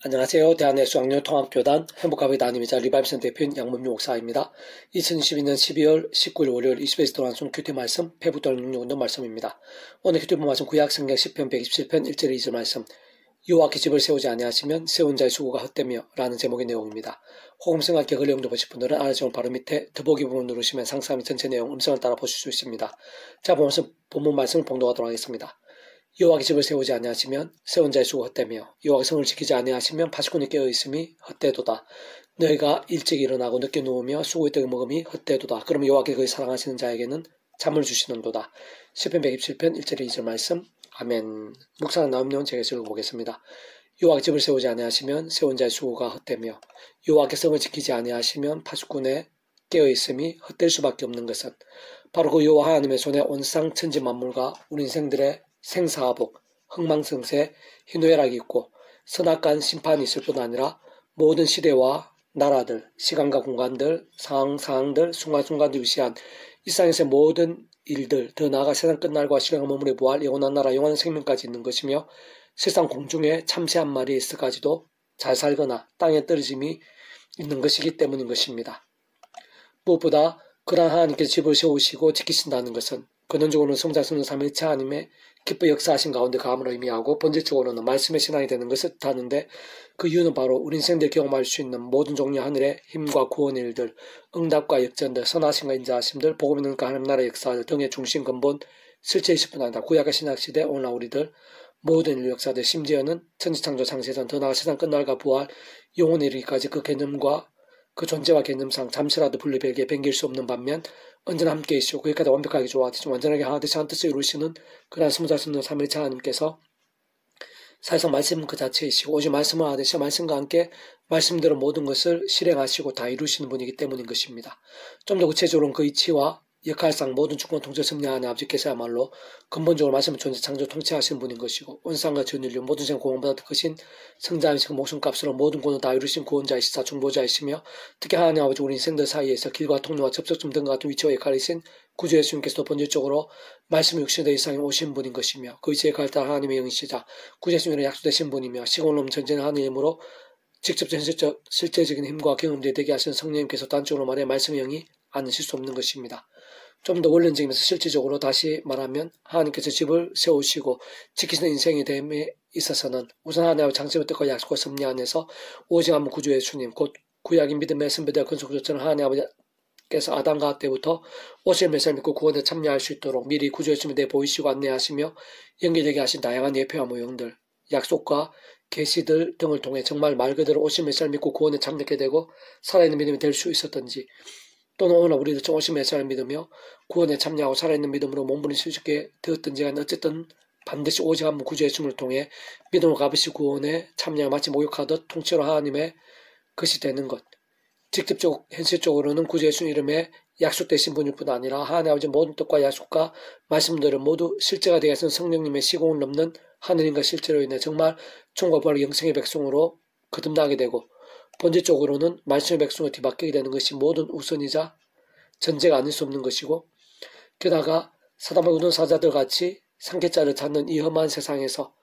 안녕하세요. 대한예수학령 통합교단 행복가의 담임이자 리바이브센터 대표인 양문미 목사입니다. 2022년 12월 19일 월요일 20에서 돌아온 큐티 말씀 폐부돌 능력운동 말씀입니다. 오늘 큐티 말씀 구약성경 10편 127편 1절 2절 말씀 여호와께 집을 세우지 아니하시면 세운 자의 수고가 헛되며 라는 제목의 내용입니다. 호음성과 격을 내용도 보실 분들은 아래쪽 바로 밑에 더보기 부분 누르시면 상세한 전체 내용 음성을 따라 보실 수 있습니다. 자, 본문 말씀을 봉독하도록 하겠습니다. 여호와께 집을 세우지 아니하시면 세운 자의 수고 헛되며 여호와께 성을 지키지 아니하시면 파수꾼이 깨어있음이 헛되도다. 너희가 일찍 일어나고 늦게 누우며 수고의 떡을 먹음이 헛되도다. 그러면 여호와께 그의 사랑하시는 자에게는 잠을 주시는도다. 시편 127편 1절 2절 말씀. 아멘. 묵상 나옴 내용 제가 읽어보겠습니다. 여호와께 집을 세우지 아니하시면 세운 자의 수고가 헛되며 여호와께 성을 지키지 아니하시면 파수꾼의 깨어있음이 헛될 수밖에 없는 것은 바로 그 여호와 하나님의 손에 온 세상 천지 만물과 우리 인생들의 생사화복, 흥망성쇠, 희노애락이 있고 선악간 심판이 있을 뿐 아니라 모든 시대와 나라들, 시간과 공간들, 상황들, 순간순간들 위시한 이 세상에서의 모든 일들, 더 나아가 세상 끝날과 시간과 머무르 부활, 영원한 나라, 영원한 생명까지 있는 것이며 세상 공중에 참새 한 마리 있어가지도 잘 살거나 땅에 떨어짐이 있는 것이기 때문인 것입니다. 무엇보다 그러한 하나님께서 집을 세우시고 지키신다는 것은 근원적으로는 성자 성령 삼위일체 하나님의 기뻐 역사하신 가운데 감을 의미하고 본질적으로는 말씀의 신앙이 되는 것을 뜻하는데 그 이유는 바로 우리 인생들 경험할 수 있는 모든 종류 하늘의 힘과 구원의 일들, 응답과 역전들, 선하심과 인자하심들, 복음이 능가 하나님 나라의 역사들 등의 중심 근본 실체이실 뿐 아니라 구약의 신약시대 오늘날 우리들 모든 인류 역사들 심지어는 천지창조 창세전 더 나아가 세상 끝날과 부활 영혼에 이르기까지 그 개념과 그 존재와 개념상 잠시라도 분리되게 변길 수 없는 반면 언제나 함께 계시고 그에까지 완벽하게 조화되시 완전하게 하나 되시 한 뜻을 이루시는 그러한 스무자스는 삼일체 하나님께서 사실상 말씀 그 자체이시고 오직 말씀을 하듯이 말씀과 함께 말씀대로 모든 것을 실행하시고 다 이루시는 분이기 때문인 것입니다. 좀 더 구체적으로는 그 이치와 역할상 모든 주권 통제 승리하는 아버지께서야말로 근본적으로 말씀을 존재 창조 통치하시는 분인 것이고 온상과 전 인류 모든 생 공헌보다 더 크신 성자이시고 목숨값으로 모든 권을 다 이루신 구원자이시자 중보자이시며 특히 하나님 아버지 우리 인생들 사이에서 길과 통로와 접촉점 등과 같은 위치와 역할이신 구주 예수님께서도 본질적으로 말씀이 육신의 이상에 오신 분인 것이며 그 위치에 갈다 하나님의 영이시자 구주 예수님의 약속되신 분이며 시공을 전쟁하는 하나님으로 직접 실제적인 힘과 경험들이 되게 하신 성령님께서 단적으로 말해 말씀의 영이 않으실 수 없는 것입니다. 좀 더 원론적이면서 실질적으로 다시 말하면 하나님께서 집을 세우시고 지키시는 인생의 됨에 있어서는 우선 하나님의 장세의 뜻과 약속과 섭리 안에서 오직 한 분 구주 예수님 곧 구약인 믿음의 선배들 근속조처럼 하나님 아버지께서 아담과 때부터 오실 메시아를 믿고 구원에 참여할 수 있도록 미리 구주 예수님에 대해 보이시고 안내하시며 연결되게 하신 다양한 예표와 모형들 약속과 계시들 등을 통해 정말 말 그대로 오실 메시아를 믿고 구원에 참여하게 되고 살아있는 믿음이 될 수 있었던지 또는 오늘 우리도 오실 메시아를 믿으며 구원에 참여하고 살아있는 믿음으로 몸부림 수 있게 되었던지 간에 어쨌든 반드시 오직 한 분 구주 예수님을 통해 믿음으로 값없이 구원에 참여하여 마치 목욕하듯 통째로 하나님의 것이 되는 것. 직접적 현실적으로는 구주 예수님 이름에 약속되신 분일 뿐 아니라 하나님 아버지 모든 뜻과 약속과 말씀들은 모두 실제가 되어 있는 성령님의 시공을 넘는 하느님과 실제로 인해 정말 총과 부활의 영생의 백성으로 거듭나게 되고 본질적으로는 말씀의 백성을 뒤바뀌게 되는 것이 모든 우선이자 전제가 아닐 수 없는 것이고 게다가 사단과 우는 사자들 같이 상계자를 찾는 이 험한 세상에서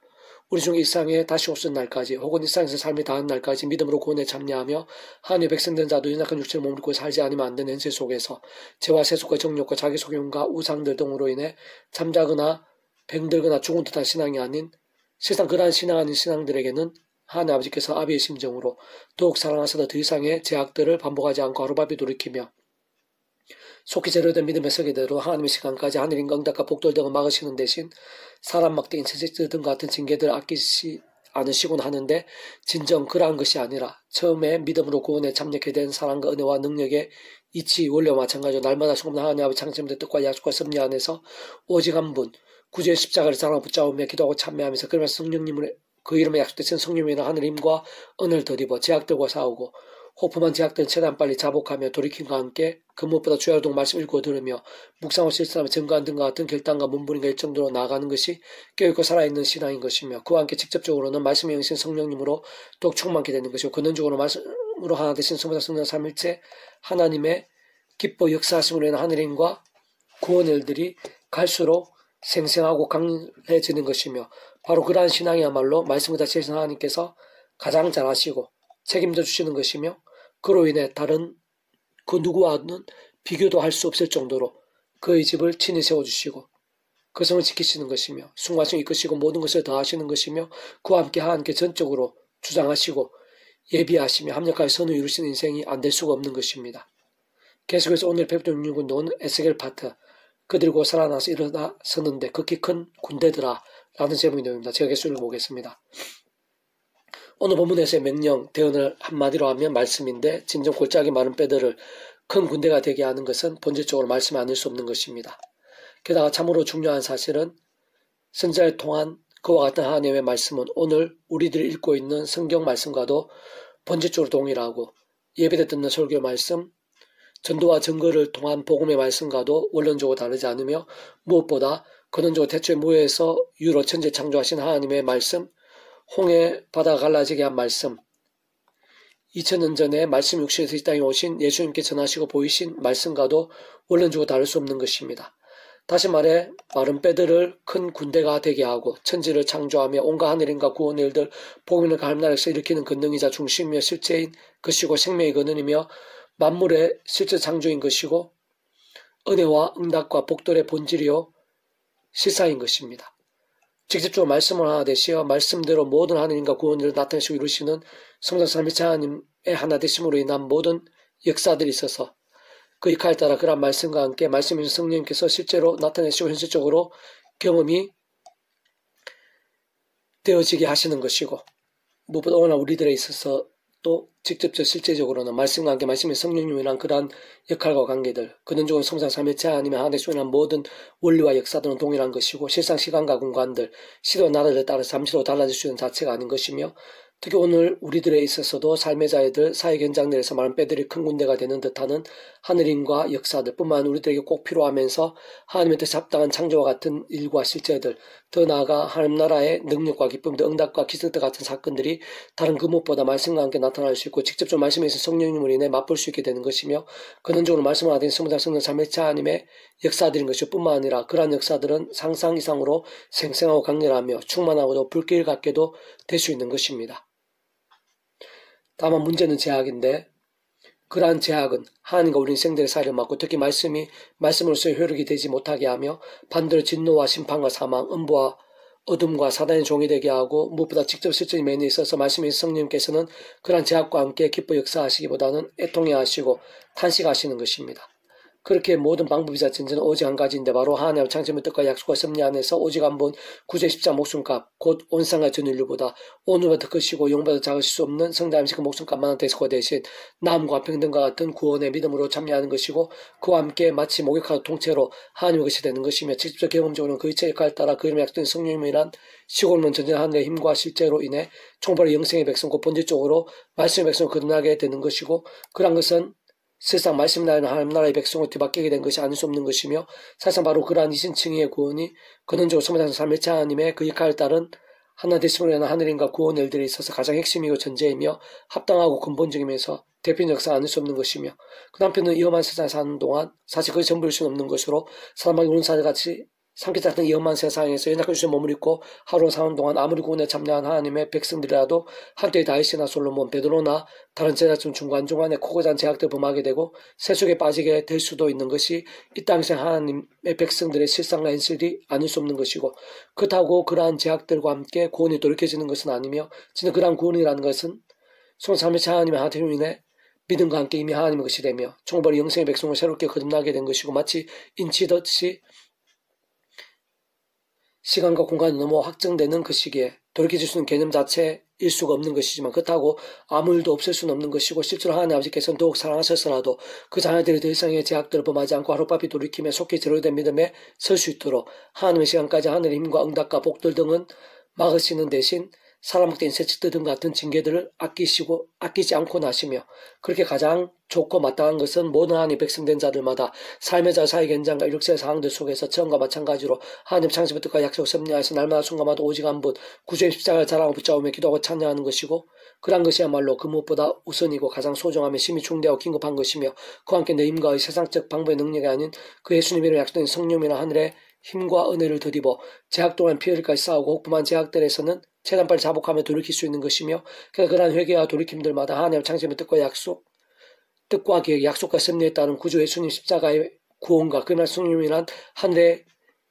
우리 중 일상에 다시 오신 날까지 혹은 일상에서 삶이 닿은 날까지 믿음으로 구원에 참여하며 하나님의 백성된 자도 연약한 육체를 몸입고 살지 않으면 안 되는 현실 속에서 죄와 세속과 정욕과 자기소경과 우상들 등으로 인해 잠자거나 병들거나 죽은 듯한 신앙이 아닌 실상 그러한 신앙 아닌 신앙들에게는 하나님 아버지께서 아비의 심정으로 더욱 사랑하셔서 더 이상의 제약들을 반복하지 않고 하루바비 돌이키며 속히 제로된 믿음의 서기대로 하나님의 시간까지 하늘인과 응답과 복돌 등을 막으시는 대신 사람 막대인 채찍들 등 같은 징계들을 아끼지 않으시곤 하는데 진정 그러한 것이 아니라 처음에 믿음으로 구원에 참여하게 된 사랑과 은혜와 능력의 이치 원리와 마찬가지로 날마다 수고하는 하나님 아버지 창조의 뜻과 약속과 섭리 안에서 오직 한 분 구주의 십자가를 사랑하고 붙잡으며 기도하고 참여하면서 그러면서 성령님을 그 이름에 약속되신 성령님의 하늘 힘과 은혜를 덧입어 제약들과 싸우고 호프만 제약들은 최대한 빨리 자복하며 돌이킴과 함께 그 무엇보다 주야로동 말씀 읽고 들으며 묵상하고 실천하며 증거한 등과 같은 결단과 문부림과 일정도로 나아가는 것이 깨어있고 살아있는 신앙인 것이며 그와 함께 직접적으로는 말씀의 영신 성령님으로 더욱 충만케 되는 것이고 근원적으로 말씀으로 하나 되신 성부자 성령 삼일체 하나님의 기뻐 역사하심으로 인한 하늘임과 구원의 일들이 갈수록 생생하고 강해지는 것이며 바로 그러한 신앙이야말로 말씀을 다시 하신 하나님께서 가장 잘 아시고 책임져 주시는 것이며 그로 인해 다른 그 누구와는 비교도 할 수 없을 정도로 그의 집을 친히 세워주시고 그 성을 지키시는 것이며 순간성 이끄시고 모든 것을 더하시는 것이며 그와 함께 하나님께 전적으로 주장하시고 예비하시며 합력하여 선을 이루시는 인생이 안 될 수가 없는 것입니다. 계속해서 오늘 페브돈 6군도는 에스겔 파트 그들이 곧 살아나서 일어나 서는데 극히 큰 군대더라 라는 제목의 내용입니다. 제가 계속 읽어보겠습니다. 오늘 본문에서의 명령, 대언을 한마디로 하면 말씀인데 진정 골짜기 마른 뼈들을 큰 군대가 되게 하는 것은 본질적으로 말씀이 아닐 수 없는 것입니다. 게다가 참으로 중요한 사실은 선지자를 통한 그와 같은 하나님의 말씀은 오늘 우리들이 읽고 있는 성경 말씀과도 본질적으로 동일하고 예배 때 듣는 설교 말씀, 전도와 증거를 통한 복음의 말씀과도 원론적으로 다르지 않으며 무엇보다 근원적으로 태초에 무에서 유로 천지 창조하신 하나님의 말씀, 홍해 바다가 갈라지게 한 말씀, 2000년 전에 말씀 육신에서 이 땅에 오신 예수님께 전하시고 보이신 말씀과도 원론적으로 다를 수 없는 것입니다. 다시 말해 마른 뼈들을 큰 군대가 되게 하고 천지를 창조하며 온갖 하늘인과 구원의 일들 복음을 가나라에서 일으키는 근능이자 중심이며 실제인 것이고 생명의 근원이며 만물의 실제 창조인 것이고 은혜와 응답과 복들의 본질이요 실사인 것입니다. 직접적으로 말씀을 하나 되시어 말씀대로 모든 하나님과 구원을 나타내시고 이루시는 성장 삼위체 하나님의 하나 되심으로 인한 모든 역사들이 있어서 그 역할에 따라 그런 말씀과 함께 말씀이신 성령님께서 실제로 나타내시고 현실적으로 경험이 되어지게 하시는 것이고 무엇보다 오늘 우리들에 있어서 또 직접적 실제적으로는 말씀과 함께 말씀의 성령님이란 그러한 역할과 관계들 근원적으로 성장 삼위체 하나님의 하나 되시고 인한 모든 원리와 역사들은 동일한 것이고 실상 시간과 공간들 시대와 나라들에 따라서 잠시로 달라질 수 있는 자체가 아닌 것이며 특히 오늘 우리들에 있어서도 삶의 자애들 사회 현장들에서 말하는 뼈들이 큰 군대가 되는 듯하는 하늘인과 역사들 뿐만 우리들에게 꼭 필요하면서 하나님의 뜻에 합당한 창조와 같은 일과 실제들 더 나아가 하나님 나라의 능력과 기쁨들 응답과 기적들 같은 사건들이 다른 그 무엇보다 말씀과 함께 나타날 수 있고 직접적으로 말씀에 있어 성령님으로 인해 맛볼 수 있게 되는 것이며 근원적으로 말씀을 하된 성자 성령 삼위체 하나님의 역사들인 것이 뿐만 아니라 그러한 역사들은 상상 이상으로 생생하고 강렬하며 충만하고도 불길 같게도 될 수 있는 것입니다. 다만 문제는 제약인데 그러한 제약은 하나님과 우리 인생들의 사이를 막고 특히 말씀으로서의 효력이 되지 못하게 하며 반대로 진노와 심판과 사망, 음부와 어둠과 사단의 종이 되게 하고 무엇보다 직접 실전이 메인에 있어서 말씀인 성령님께서는 그러한 제약과 함께 기뻐 역사하시기보다는 애통해하시고 탄식하시는 것입니다. 그렇게 모든 방법이자 전제는 오직 한 가지인데 바로 하나님의 창조의 뜻과 약속과 섭리 안에서 오직 한 번 구제 십자 목숨값 곧 온상과 전 인류보다 오늘보다 더 크시고 영보다 작으실 수 없는 성자임신 그 목숨값만한 대속화 대신 나음과 평등과 같은 구원의 믿음으로 참여하는 것이고 그와 함께 마치 목욕하고 통째로 하나님의 것이 되는 것이며 직접적 경험적으로는 그 이체 역할에 따라 그 이름의 약속된 성령님이란 시골문 전전 하늘의 힘과 실제로 인해 총벌의 영생의 백성 곧 본질적으로 말씀의 백성을 거듭나게 되는 것이고 그러한 것은 세상 말씀 나라는 하나님 나라의 백성을 뒤바뀌게 된 것이 아닐 수 없는 것이며 사실상 바로 그러한 이신층의 구원이 근원적으로 성자상 삼위체 하나님의 그 역할에 따른 하나 되심으로 인한 하늘인과 구원의 일들에 있어서 가장 핵심이고 전제이며 합당하고 근본적이면서 대표적 역사가 아닐 수 없는 것이며 그 한편은 위험한 세상에 사는 동안 사실 그것이 전부일 수는 없는 것으로 사람에게 우는 사람같이 삼키지 같은 위험한 세상에서 연약한 주에 머무르고 하루 사는 동안 아무리 구원에 참여한 하나님의 백성들이라도 한때의 다윗이나 솔로몬, 베드로나 다른 제자처럼 중간중간에 코고잔 제약들 범하게 되고 세속에 빠지게 될 수도 있는 것이 이 땅에서 하나님의 백성들의 실상과 현실이 아닐 수 없는 것이고 그렇다고 그러한 제약들과 함께 구원이 돌이켜지는 것은 아니며 진짜 그러한 구원이라는 것은 성삼위체 하나님의 하나님으로 인해 믿음과 함께 이미 하나님의 것이 되며 총벌이 영생의 백성을 새롭게 거듭나게 된 것이고 마치 인치듯이 시간과 공간이 너무 확정되는 그 시기에 돌이켜질 수 있는 개념 자체일 수가 없는 것이지만 그렇다고 아무 일도 없을 수는 없는 것이고 실제로 하나님 아버지께서는 더욱 사랑하셔서라도 그 자녀들이 더 이상의 제약들을 범하지 않고 하룻밤이 돌이키며 속히 제로된 믿음에 설 수 있도록 하나님의 시간까지 하늘의 힘과 응답과 복들 등은 막으시는 대신 사람학된 세칙들 등 같은 징계들을 아끼지 않고 나시며 그렇게 가장 좋고 마땅한 것은 모든 하나님 백성된 자들마다 삶의 자 사회 현장과 일육체의 상황들 속에서 처음과 마찬가지로 하나님 창조의 뜻과 약속 섭리하에서 날마다 순간마다 오직 한 분 구주의 십자가를 자랑하고 붙잡으며 기도하고 찬양하는 것이고 그러한 것이야말로 그 무엇보다 우선이고 가장 소중하며 심히 중대하고 긴급한 것이며 그와 함께 내 힘과의 세상적 방법의 능력이 아닌 그 예수님이라 약속된 성령이나 하늘의 힘과 은혜를 드리고 제약 동안 피해를까지 쌓고 혹분한 제약들에서는 최대한 빨리 자복하며 돌이킬 수 있는 것이며 그러한 회개와 돌이킴들마다 하나님의 창조의 뜻과 계획, 약속과 섭리에 따른 구주 예수님 십자가의 구원과 그날 성령이란 하늘의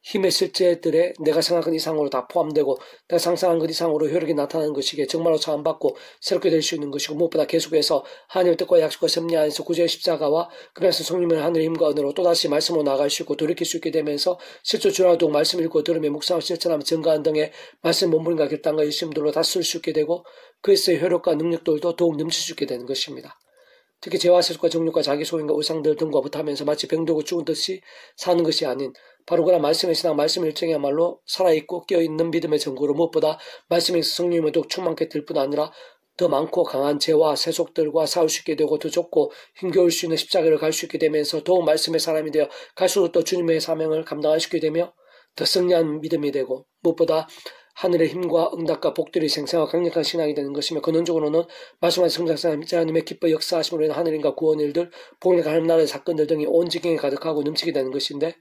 힘의 실제들에 내가 생각한 이상으로 다 포함되고 내가 상상한 것 이상으로 효력이 나타나는 것이기에 정말로 차원받고 새롭게 될 수 있는 것이고 무엇보다 계속해서 하나님의 뜻과 약속과 섭리 안에서 구주의 십자가와 그래서 성령의 하늘의 힘과 은혜로 또다시 말씀으로 나아갈 수 있고 돌이킬 수 있게 되면서 실제 주라도 말씀 읽고 들으며 묵상하고 실천하며 증거하는 등의 말씀 본문과 결단과 열심들로 다 쓸 수 있게 되고 그리스도의 효력과 능력들도 더욱 넘칠 수 있게 되는 것입니다. 특히 죄와 세속과 정욕과 자기 소인과 우상들 등과 붙하면서 마치 병들고 죽은 듯이 사는 것이 아닌 바로 그런 말씀의 신앙, 말씀의 일정이야말로 살아있고 깨어있는 믿음의 전구로 무엇보다 말씀에서 성령님을 더욱 충만케 될 뿐 아니라 더 많고 강한 죄와 세속들과 싸울 수 있게 되고 더 좁고 힘겨울 수 있는 십자가를 갈 수 있게 되면서 더욱 말씀의 사람이 되어 갈수록 더 주님의 사명을 감당할 수 있게 되며 더 승리한 믿음이 되고 무엇보다 하늘의 힘과 응답과 복들이 생생하고 강력한 신앙이 되는 것이며 근원적으로는 말씀하신 성장상 하나님의 기뻐 역사하심으로 인한 하늘인과 구원 일들, 복력과 하나님 나라의 사건들 등이 온 지경에 가득하고 넘치게 되는 것인데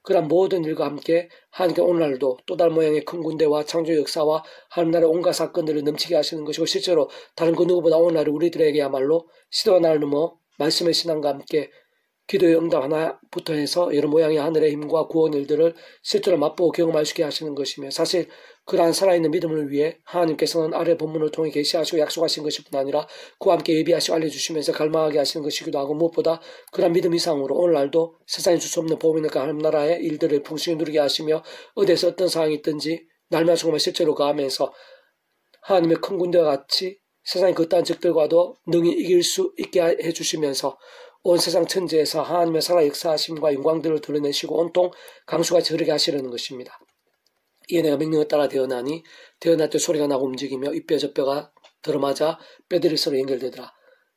그런 모든 일과 함께 하나님께 오늘날도 또 다른 모양의 큰 군대와 창조 역사와 하나님 나라의 온갖 사건들을 넘치게 하시는 것이고 실제로 다른 그 누구보다 오늘날 우리들에게야말로 시대와 나를 넘어 말씀의 신앙과 함께 기도의 응답 하나부터 해서 여러 모양의 하늘의 힘과 구원 일들을 실제로 맛보고 경험할 수 있게 하시는 것이며 사실 그러한 살아있는 믿음을 위해 하나님께서는 아래 본문을 통해 계시하시고 약속하신 것일 뿐 아니라 그와 함께 예비하시고 알려주시면서 갈망하게 하시는 것이기도 하고 무엇보다 그러한 믿음 이상으로 오늘날도 세상에 줄 수 없는 복음이나 하나님 나라의 일들을 풍성히 누리게 하시며 어디에서 어떤 상황이 있든지 날마다 정말 실제로 가하면서 하나님의 큰 군대와 같이 세상의 그딴 적들과도 능히 이길 수 있게 해주시면서 온 세상 천지에서 하나님의 살아 역사하심과 영광들을 드러내시고 온통 강수같이 흐르게 하시려는 것입니다. 이에 내가 명령을 따라 태어나니 태어날 때 소리가 나고 움직이며 이 뼈 저 뼈가 들어맞아 뼈들이 서로 연결되더라.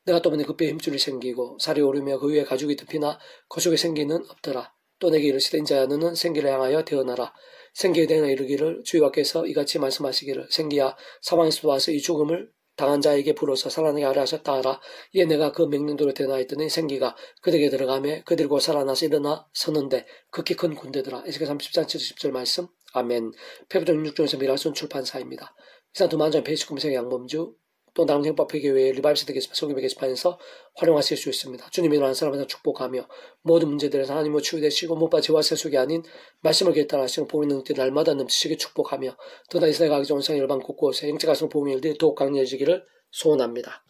내가 또 보니 그 뼈에 힘줄이 생기고 살이 오르며 그 위에 가죽이 덮이나 그 속에 생기는 없더라. 또 내게 이르시되 인자야 너는 생기를 향하여 태어나라. 생기에 대하여 이르기를 주여와께서 이같이 말씀하시기를 생기야 사망에서 와서 이 죽음을 당한 자에게 불어서 살아나게 하려 하셨다 하라. 이에 내가 그 명령대로 태어나있더니 생기가 그들에게 들어가며 그들이 곧 살아나서 일어나 서는데 극히 큰 군대더라. 에스겔 30장 7-10절 말씀. 아멘. 페브전 6종에서 미라손 출판사입니다. 이상 두 만장 페이지 검색의 양범주 또 남생법회교회 리바이브세대 게시판 소규모 게시판에서 활용하실 수 있습니다. 주님이 일어난 사람마다 축복하며 모든 문제들에서 하나님으로 치유되시고 무엇보다 죄와 세속이 아닌 말씀을 결단하시는 복음의 능력들이 날마다 넘치시게 축복하며 또다시 세상에 가기 좋은 세상 열방 곳곳에 영적 가슴 복음의 일들이 더욱 강렬해지기를 소원합니다.